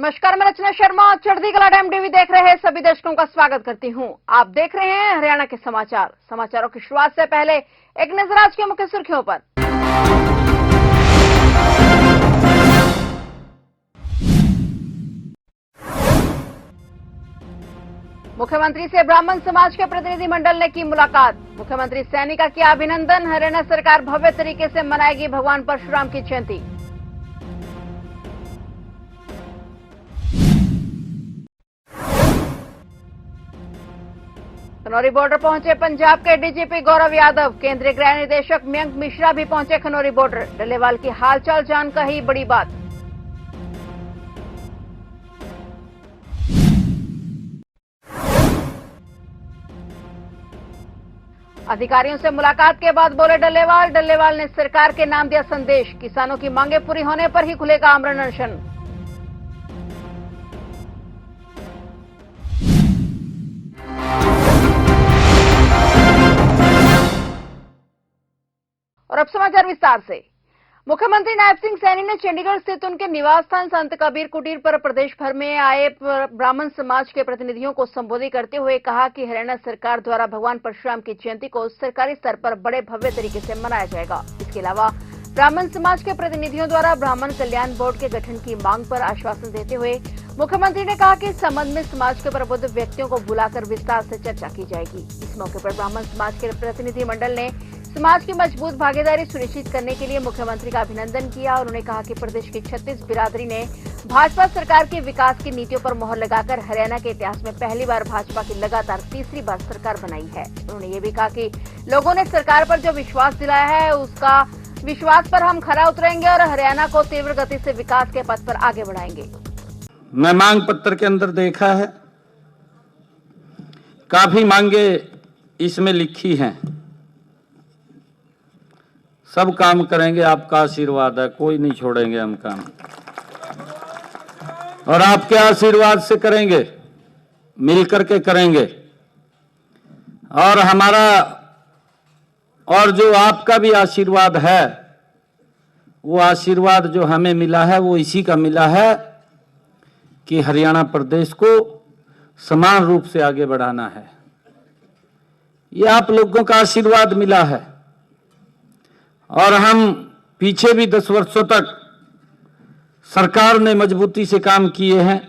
नमस्कार, मैं रचना शर्मा। चढ़ती कला टाइम टीवी देख रहे सभी दर्शकों का स्वागत करती हूं। आप देख रहे हैं हरियाणा के समाचार। समाचारों की शुरुआत से पहले एक नजर आज की मुख्य सुर्खियों पर। मुख्यमंत्री से ब्राह्मण समाज के प्रतिनिधि मंडल ने की मुलाकात। मुख्यमंत्री सैनी का किया अभिनंदन। हरियाणा सरकार भव्य तरीके से मनाएगी भगवान परशुराम की जयंती। खनौरी बॉर्डर पहुंचे पंजाब के डीजीपी गौरव यादव। केंद्रीय गृह निदेशक मयंक मिश्रा भी पहुंचे खनौरी बॉर्डर। डल्लेवाल की हालचाल जान कही बड़ी बात। अधिकारियों से मुलाकात के बाद बोले डल्लेवाल ने सरकार के नाम दिया संदेश। किसानों की मांगे पूरी होने पर ही खुलेगा आमरण अनशन। और अब समाचार विस्तार से। मुख्यमंत्री नायब सिंह सैनी ने चंडीगढ़ स्थित उनके निवास स्थान संत कबीर कुटीर पर प्रदेश भर में आए ब्राह्मण समाज के प्रतिनिधियों को संबोधित करते हुए कहा कि हरियाणा सरकार द्वारा भगवान परशुराम की जयंती को सरकारी स्तर पर बड़े भव्य तरीके से मनाया जाएगा। इसके अलावा ब्राह्मण समाज के प्रतिनिधियों द्वारा ब्राह्मण कल्याण बोर्ड के गठन की मांग पर आश्वासन देते हुए मुख्यमंत्री ने कहा कि इस संबंध में समाज के प्रबुद्ध व्यक्तियों को बुलाकर विस्तार से चर्चा की जाएगी। इस मौके पर ब्राह्मण समाज के प्रतिनिधि मंडल ने समाज की मजबूत भागीदारी सुनिश्चित करने के लिए मुख्यमंत्री का अभिनंदन किया और उन्होंने कहा कि प्रदेश की 36 बिरादरी ने भाजपा सरकार की विकास की नीतियों पर मोहर लगाकर हरियाणा के इतिहास में पहली बार भाजपा की लगातार तीसरी बार सरकार बनाई है। उन्होंने ये भी कहा कि लोगों ने सरकार पर जो विश्वास दिलाया है उसका विश्वास पर हम खरा उतरेंगे और हरियाणा को तीव्र गति से विकास के पथ पर आगे बढ़ाएंगे। मैं मांग पत्र के अंदर देखा है, काफी मांगे इसमें लिखी हैं। सब काम करेंगे, आपका आशीर्वाद है, कोई नहीं छोड़ेंगे हम काम, और आपके आशीर्वाद से करेंगे, मिलकर के करेंगे। और हमारा और जो आपका भी आशीर्वाद है, वो आशीर्वाद जो हमें मिला है वो इसी का मिला है कि हरियाणा प्रदेश को समान रूप से आगे बढ़ाना है। ये आप लोगों का आशीर्वाद मिला है और हम पीछे भी 10 वर्षों तक सरकार ने मजबूती से काम किए हैं।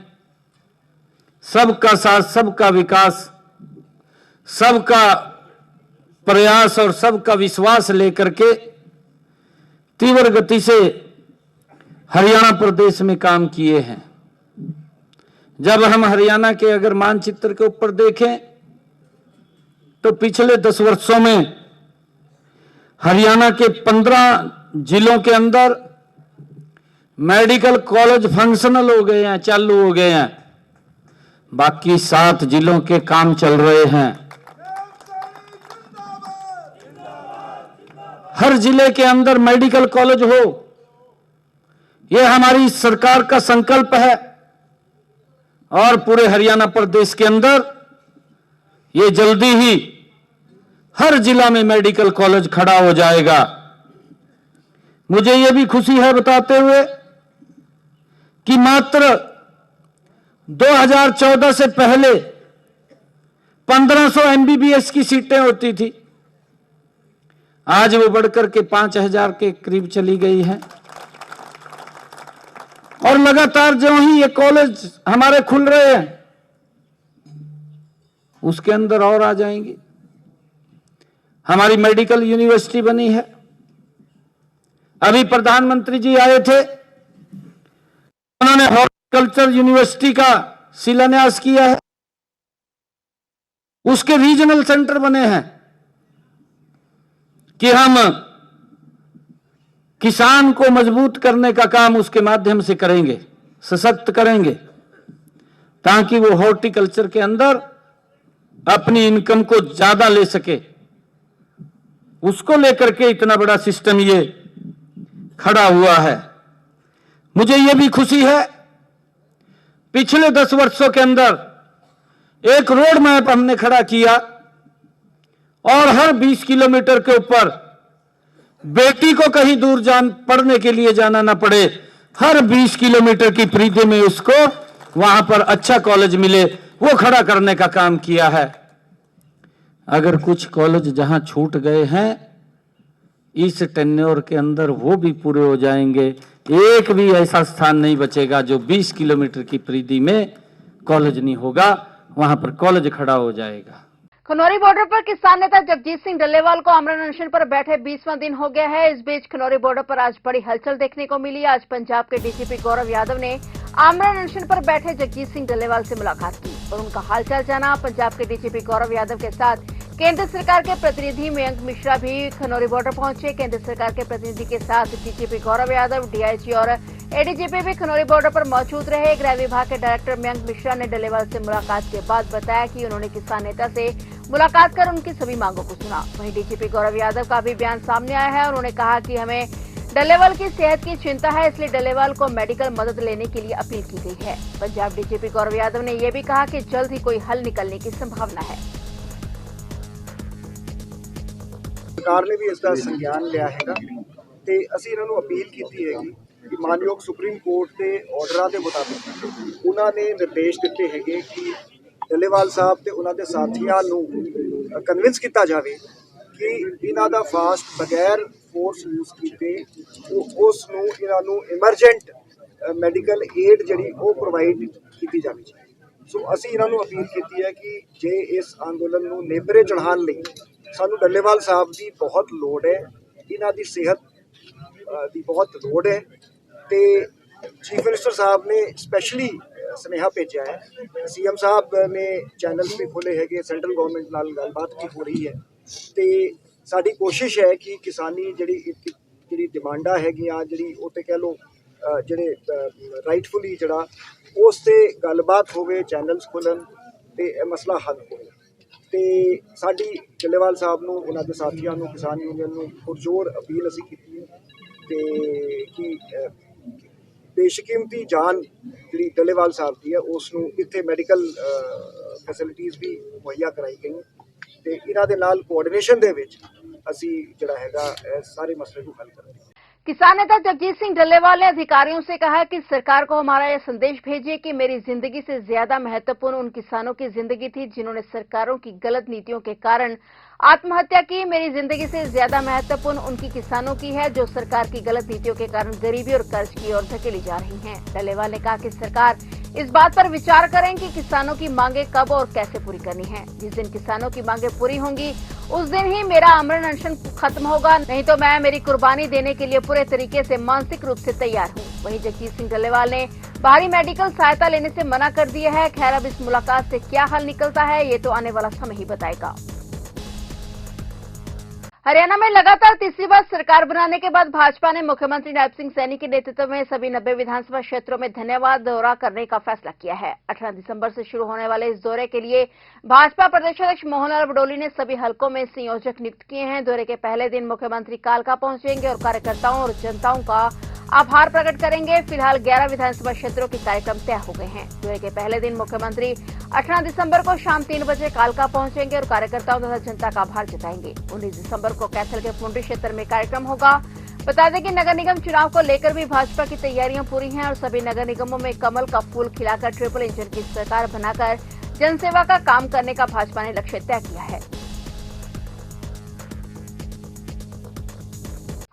सबका साथ, सबका विकास, सबका प्रयास और सबका विश्वास लेकर के तीव्र गति से हरियाणा प्रदेश में काम किए हैं। जब हम हरियाणा के अगर मानचित्र के ऊपर देखें तो पिछले 10 वर्षों में हरियाणा के 15 जिलों के अंदर मेडिकल कॉलेज फंक्शनल हो गए हैं, चालू हो गए हैं। बाकी 7 जिलों के काम चल रहे हैं। हर जिले के अंदर मेडिकल कॉलेज हो, यह हमारी सरकार का संकल्प है और पूरे हरियाणा प्रदेश के अंदर ये जल्दी ही हर जिला में मेडिकल कॉलेज खड़ा हो जाएगा। मुझे यह भी खुशी है बताते हुए कि मात्र 2014 से पहले 1500 एमबीबीएस की सीटें होती थी, आज वो बढ़कर के 5000 के करीब चली गई है। और लगातार जो ही ये कॉलेज हमारे खुल रहे हैं उसके अंदर और आ जाएंगे। हमारी मेडिकल यूनिवर्सिटी बनी है। अभी प्रधानमंत्री जी आए थे, उन्होंने हॉर्टिकल्चर यूनिवर्सिटी का शिलान्यास किया है। उसके रीजनल सेंटर बने हैं कि हम किसान को मजबूत करने का काम उसके माध्यम से करेंगे, सशक्त करेंगे, ताकि वो हॉर्टिकल्चर के अंदर अपनी इनकम को ज्यादा ले सके। उसको लेकर के इतना बड़ा सिस्टम ये खड़ा हुआ है। मुझे ये भी खुशी है, पिछले 10 वर्षों के अंदर एक रोड मैप हमने खड़ा किया और हर 20 किलोमीटर के ऊपर बेटी को कहीं दूर पढ़ने के लिए जाना ना पड़े, हर 20 किलोमीटर की परिधि में उसको वहां पर अच्छा कॉलेज मिले वो खड़ा करने का काम किया है। अगर कुछ कॉलेज जहां छूट गए हैं इस टेन्योर के अंदर वो भी पूरे हो जाएंगे। एक भी ऐसा स्थान नहीं बचेगा जो 20 किलोमीटर की परिधि में कॉलेज नहीं होगा, वहां पर कॉलेज खड़ा हो जाएगा। खनौरी बॉर्डर पर किसान नेता जगजीत सिंह डल्लेवाल को आमरण अनशन पर बैठे 20वां दिन हो गया है। इस बीच खनौरी बॉर्डर पर आज बड़ी हलचल देखने को मिली। आज पंजाब के डीजीपी गौरव यादव ने आमरण अनशन पर बैठे जगजीत सिंह डल्लेवाल से मुलाकात की और उनका हालचाल जाना। पंजाब के डीजीपी गौरव यादव के साथ केंद्र सरकार के प्रतिनिधि मयंक मिश्रा भी खनौरी बॉर्डर पहुंचे। केंद्र सरकार के प्रतिनिधि के साथ डीजीपी गौरव यादव, डीआईजी और एडीजीपी भी खनौरी बॉर्डर पर मौजूद रहे। गृह विभाग के डायरेक्टर मयंक मिश्रा ने डल्लेवाल से मुलाकात के बाद बताया कि उन्होंने किसान नेता से मुलाकात कर उनकी सभी मांगों को सुना। वहीं डीजीपी गौरव यादव का भी बयान सामने आया है। उन्होंने कहा कि हमें डल्लेवाल की सेहत की चिंता है, इसलिए डल्लेवाल को मेडिकल मदद लेने के लिए अपील की गई है। पंजाब डीजीपी गौरव यादव ने यह भी कहा कि जल्द ही कोई हल निकलने की संभावना है। सरकार ने भी इसका संज्ञान लिया है ਤੇ ਅਸੀਂ ਇਹਨਾਂ ਨੂੰ ਅਪੀਲ ਕੀਤੀ ਹੈਗੀ ਕਿ ਮਾਨਯੋਗ ਸੁਪਰੀਮ ਕੋਰਟ ਦੇ ਆਰਡਰਾਂ ਦੇ ਮੁਤਾਬਿਕ ਉਹਨਾਂ ਨੇ ਨਿਰਦੇਸ਼ ਦਿੱਤੇ ਹੈਗੇ ਕਿ ਡੱਲੇਵਾਲ ਸਾਹਿਬ ਤੇ ਉਹਨਾਂ ਦੇ ਸਾਥੀਆਂ ਨੂੰ ਕਨਵਿੰਸ ਕੀਤਾ ਜਾਵੇ ਕਿ ਇਹਨਾਂ ਦਾ ਫਾਸਟ ਬਗੈਰ ਫੋਰਸ ਯੂਜ਼ ਕੀਤੇ ਉਸ ਨੂੰ ਇਹਨਾਂ ਨੂੰ ਇਮਰਜੈਂਟ ਮੈਡੀਕਲ ਏਡ ਜਿਹੜੀ ਉਹ ਪ੍ਰੋਵਾਈਡ ਕੀਤੀ ਜਾਵੇ। ਸੋ ਅਸੀਂ ਇਹਨਾਂ ਨੂੰ ਅਪੀਲ ਕੀਤੀ ਹੈ ਕਿ ਜੇ ਇਸ ਅੰਦੋਲਨ ਨੂੰ ਨੇਪਰੇ ਚੜ੍ਹਾਉਣ ਲਈ ਸਾਨੂੰ ਡੱਲੇਵਾਲ ਸਾਹਿਬ ਦੀ ਬਹੁਤ ਲੋੜ ਹੈ, ਇਹਨਾਂ ਦੀ ਸਿਹਤ ਦੀ बहुत लोड़ है। तो चीफ मिनिस्टर साहब ने स्पैशली सुनेहा भेजा है, सीएम साहब ने चैनल्स भी खोले है, सेंट्रल गवर्नमेंट नाल गलबात भी हो रही है। तो साडी कोशिश है कि किसानी जिहड़ी डिमांडा हैगियां जिहड़ी उत्ते कह लो जिहड़े राइटफुली जिहड़ा उस ते गलबात होवे, चैनल्स खुलन ते मसला हल होवे। तो साडी डल्लेवाल साहब नूं उन्हां दे साथियां नूं किसान यूनियन नूं पुरजोर अपील असीं कीती है कि बेशकीमती जान जी डल्लेवाल साहब की है उसनूं इत्थे मैडिकल फैसिलिटीज़ भी मुहैया कराई गई। तो इन्हां दे नाल कोआर्डिनेशन दे विच असीं जिहड़ा हैगा सारे मसले नूं हल करांगे। किसान नेता जगजीत सिंह डल्लेवाल ने अधिकारियों से कहा कि सरकार को हमारा यह संदेश भेजिए कि मेरी जिंदगी से ज्यादा महत्वपूर्ण उन किसानों की जिंदगी थी जिन्होंने सरकारों की गलत नीतियों के कारण आत्महत्या की। मेरी जिंदगी से ज्यादा महत्वपूर्ण उनकी किसानों की है जो सरकार की गलत नीतियों के कारण गरीबी और कर्ज की ओर धकेली जा रही हैं। डल्लेवाल ने कहा कि सरकार इस बात पर विचार करें कि किसानों की मांगे कब और कैसे पूरी करनी है। जिस दिन किसानों की मांगे पूरी होंगी उस दिन ही मेरा आमरण अनशन खत्म होगा, नहीं तो मैं मेरी कुर्बानी देने के लिए पूरे तरीके से मानसिक रूप से तैयार हूं। वहीं जगजीत सिंह डल्लेवाल ने बाहरी मेडिकल सहायता लेने से मना कर दिया है। खैर अब इस मुलाकात से क्या हल निकलता है ये तो आने वाला समय ही बताएगा। हरियाणा में लगातार तीसरी बार सरकार बनाने के बाद भाजपा ने मुख्यमंत्री नायब सिंह सैनी के नेतृत्व में सभी 90 विधानसभा क्षेत्रों में धन्यवाद दौरा करने का फैसला किया है। 18 दिसंबर से शुरू होने वाले इस दौरे के लिए भाजपा प्रदेशाध्यक्ष मोहनलाल बडोली ने सभी हलकों में संयोजक नियुक्त किए हैं। दौरे के पहले दिन मुख्यमंत्री कालका पहुंचेंगे और कार्यकर्ताओं और जनताओं का आभार प्रकट करेंगे। फिलहाल 11 विधानसभा क्षेत्रों के कार्यक्रम तय हो गए हैं। दौरे के पहले दिन मुख्यमंत्री 18 दिसंबर को शाम 3 बजे कालका पहुंचेंगे और कार्यकर्ताओं तथा जनता का आभार जताएंगे। 19 दिसंबर को कैथल के पुंडी क्षेत्र में कार्यक्रम होगा। बता दें कि नगर निगम चुनाव को लेकर भी भाजपा की तैयारियां पूरी हैं और सभी नगर निगमों में कमल का फूल खिलाकर ट्रिपल इंजन की सरकार बनाकर जनसेवा का काम करने का भाजपा ने लक्ष्य तय किया है।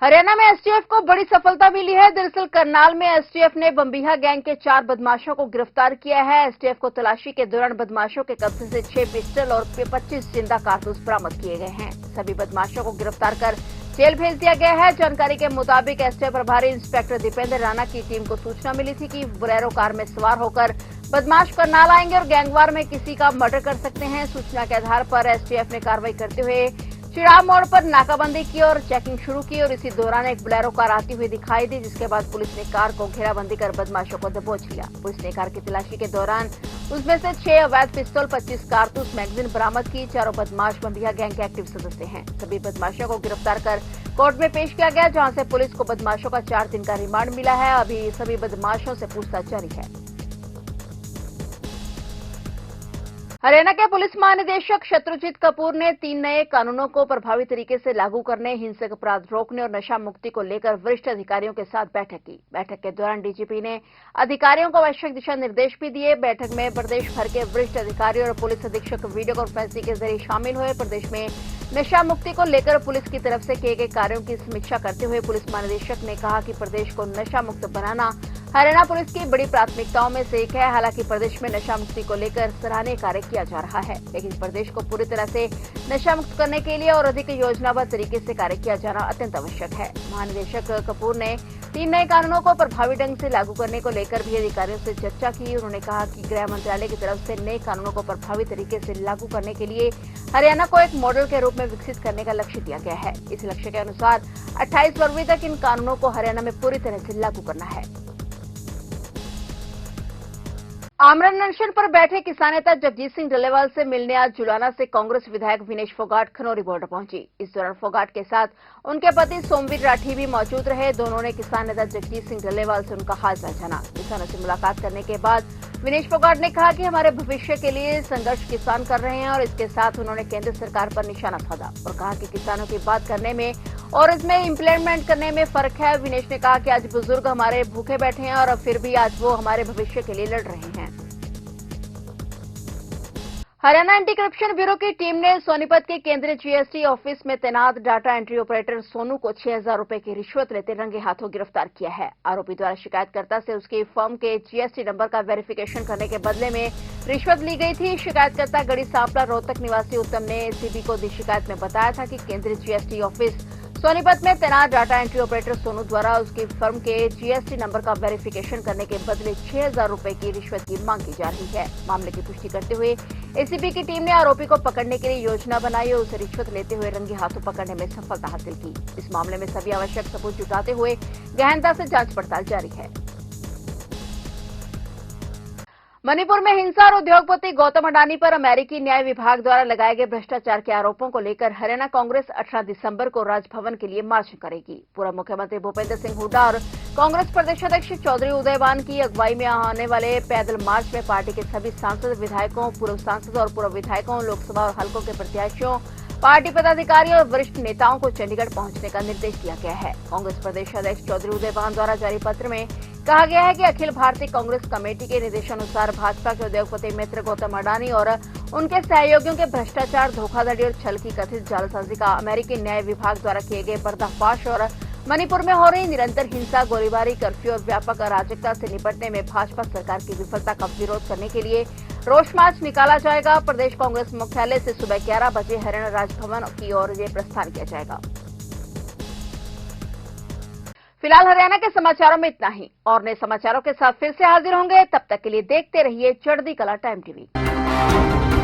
हरियाणा में एसटीएफ को बड़ी सफलता मिली है। दरअसल करनाल में एसटीएफ ने बम्बीहा गैंग के 4 बदमाशों को गिरफ्तार किया है। एसटीएफ को तलाशी के दौरान बदमाशों के कब्जे से 6 पिस्टल और 25 जिंदा कारतूस बरामद किए गए हैं। सभी बदमाशों को गिरफ्तार कर जेल भेज दिया गया है। जानकारी के मुताबिक एसटीएफ प्रभारी इंस्पेक्टर दीपेंद्र राणा की टीम को सूचना मिली थी कि बोलेरो कार में सवार होकर बदमाश करनाल आएंगे और गैंगवार में किसी का मर्डर कर सकते हैं। सूचना के आधार पर एसटीएफ ने कार्रवाई करते हुए चिड़ाव मोड़ पर नाकाबंदी की और चेकिंग शुरू की और इसी दौरान एक बोलेरो कार आती हुई दिखाई दी, जिसके बाद पुलिस ने कार को घेराबंदी कर बदमाशों को दबोच लिया। पुलिस ने कार की तलाशी के दौरान उसमें से 6 अवैध पिस्तौल, 25 कारतूस मैगजीन बरामद की। चारों बदमाश बम्बिया गैंग के एक्टिव सदस्य हैं। सभी बदमाशों को गिरफ्तार कर कोर्ट में पेश किया गया, जहां से पुलिस को बदमाशों का 4 दिन का रिमांड मिला है। अभी सभी बदमाशों से पूछताछ जारी है। हरियाणा के पुलिस महानिदेशक शत्रुजीत कपूर ने 3 नए कानूनों को प्रभावी तरीके से लागू करने, हिंसक अपराध रोकने और नशा मुक्ति को लेकर वरिष्ठ अधिकारियों के साथ बैठक की। बैठक के दौरान डीजीपी ने अधिकारियों को आवश्यक दिशा निर्देश भी दिए। बैठक में प्रदेश भर के वरिष्ठ अधिकारियों और पुलिस अधीक्षक वीडियो कॉन्फ्रेंसिंग के जरिए शामिल हुए। प्रदेश में नशा मुक्ति को लेकर पुलिस की तरफ से किए गए कार्यों की समीक्षा करते हुए पुलिस महानिदेशक ने कहा कि प्रदेश को नशा मुक्त बनाना हरियाणा पुलिस की बड़ी प्राथमिकताओं में से एक है। हालांकि प्रदेश में नशा मुक्ति को लेकर सराहनीय कार्य किया जा रहा है, लेकिन प्रदेश को पूरी तरह से नशा मुक्त करने के लिए और अधिक योजनाबद्ध तरीके से कार्य किया जाना अत्यंत आवश्यक है। महानिदेशक कपूर ने 3 नए कानूनों को प्रभावी ढंग से लागू करने को लेकर भी अधिकारियों से चर्चा की। उन्होंने कहा कि गृह मंत्रालय की तरफ से नए कानूनों को प्रभावी तरीके से लागू करने के लिए हरियाणा को एक मॉडल के रूप में विकसित करने का लक्ष्य दिया गया है। इस लक्ष्य के अनुसार 28 फरवरी तक इन कानूनों को हरियाणा में पूरी तरह से लागू करना है। आमरण अनशन पर बैठे किसान नेता जगजीत सिंह डल्लेवाल से मिलने आज जुलाना से कांग्रेस विधायक विनेश फोगाट खनौरी बॉर्डर पहुंची। इस दौरान फोगाट के साथ उनके पति सोमवीर राठी भी मौजूद रहे। दोनों ने किसान नेता जगजीत सिंह डल्लेवाल से उनका हालचाल जाना। किसानों से मुलाकात करने के बाद विनेश फोगाट ने कहा कि हमारे भविष्य के लिए संघर्ष किसान कर रहे हैं और इसके साथ उन्होंने केंद्र सरकार पर निशाना साधा और कहा कि किसानों की बात करने में और इसमें इम्प्लीमेंट करने में फर्क है। विनेश ने कहा कि आज बुजुर्ग हमारे भूखे बैठे हैं और फिर भी आज वो हमारे भविष्य के लिए लड़ रहे हैं। हरियाणा एंटी करप्शन ब्यूरो की टीम ने सोनीपत के केंद्रीय जीएसटी ऑफिस में तैनात डाटा एंट्री ऑपरेटर सोनू को 6,000 रुपए की रिश्वत लेते रंगे हाथों गिरफ्तार किया है। आरोपी द्वारा शिकायतकर्ता से उसकी फर्म के जीएसटी नंबर का वेरिफिकेशन करने के बदले में रिश्वत ली गई थी। शिकायतकर्ता गढ़ी सांपला रोहतक निवासी उत्तम ने एसीबी को दी शिकायत में बताया था कि केंद्रीय जीएसटी ऑफिस सोनीपत में तैनात डाटा एंट्री ऑपरेटर सोनू द्वारा उसकी फर्म के जीएसटी नंबर का वेरिफिकेशन करने के बदले 6,000 रुपए की रिश्वत की मांग की जा रही है। मामले की पुष्टि करते हुए एसीबी की टीम ने आरोपी को पकड़ने के लिए योजना बनाई और उसे रिश्वत लेते हुए रंगे हाथों पकड़ने में सफलता हासिल की। इस मामले में सभी आवश्यक सबूत जुटाते हुए गहनता से जांच पड़ताल जारी है। मणिपुर में हिंसा और उद्योगपति गौतम अडानी पर अमेरिकी न्याय विभाग द्वारा लगाए गए भ्रष्टाचार के आरोपों को लेकर हरियाणा कांग्रेस 18 दिसंबर को राजभवन के लिए मार्च करेगी। पूर्व मुख्यमंत्री भूपेंद्र सिंह हुड्डा और कांग्रेस प्रदेश अध्यक्ष चौधरी उदयवान की अगुवाई में आने वाले पैदल मार्च में पार्टी के सभी सांसद, विधायकों, पूर्व सांसद और पूर्व विधायकों, लोकसभा और हलकों के प्रत्याशियों, पार्टी पदाधिकारी और वरिष्ठ नेताओं को चंडीगढ़ पहुंचने का निर्देश दिया गया है। कांग्रेस प्रदेश अध्यक्ष चौधरी उदयवान द्वारा जारी पत्र में कहा गया है कि अखिल भारतीय कांग्रेस कमेटी के निर्देशानुसार भाजपा के उद्योगपति मित्र गौतम अडानी और उनके सहयोगियों के भ्रष्टाचार, धोखाधड़ी और छल की कथित जालसाजी का अमेरिकी न्याय विभाग द्वारा किए गए पर्दाफाश और मणिपुर में हो रही निरंतर हिंसा, गोलीबारी, कर्फ्यू और व्यापक अराजकता से निपटने में भाजपा सरकार की विफलता का विरोध करने के लिए रोष मार्च निकाला जाएगा। प्रदेश कांग्रेस मुख्यालय से सुबह 11 बजे हरियाणा राजभवन की ओर ये प्रस्थान किया जाएगा। फिलहाल हरियाणा के समाचारों में इतना ही और नए समाचारों के साथ फिर से हाजिर होंगे। तब तक के लिए देखते रहिए चढ़ती कला टाइम टीवी।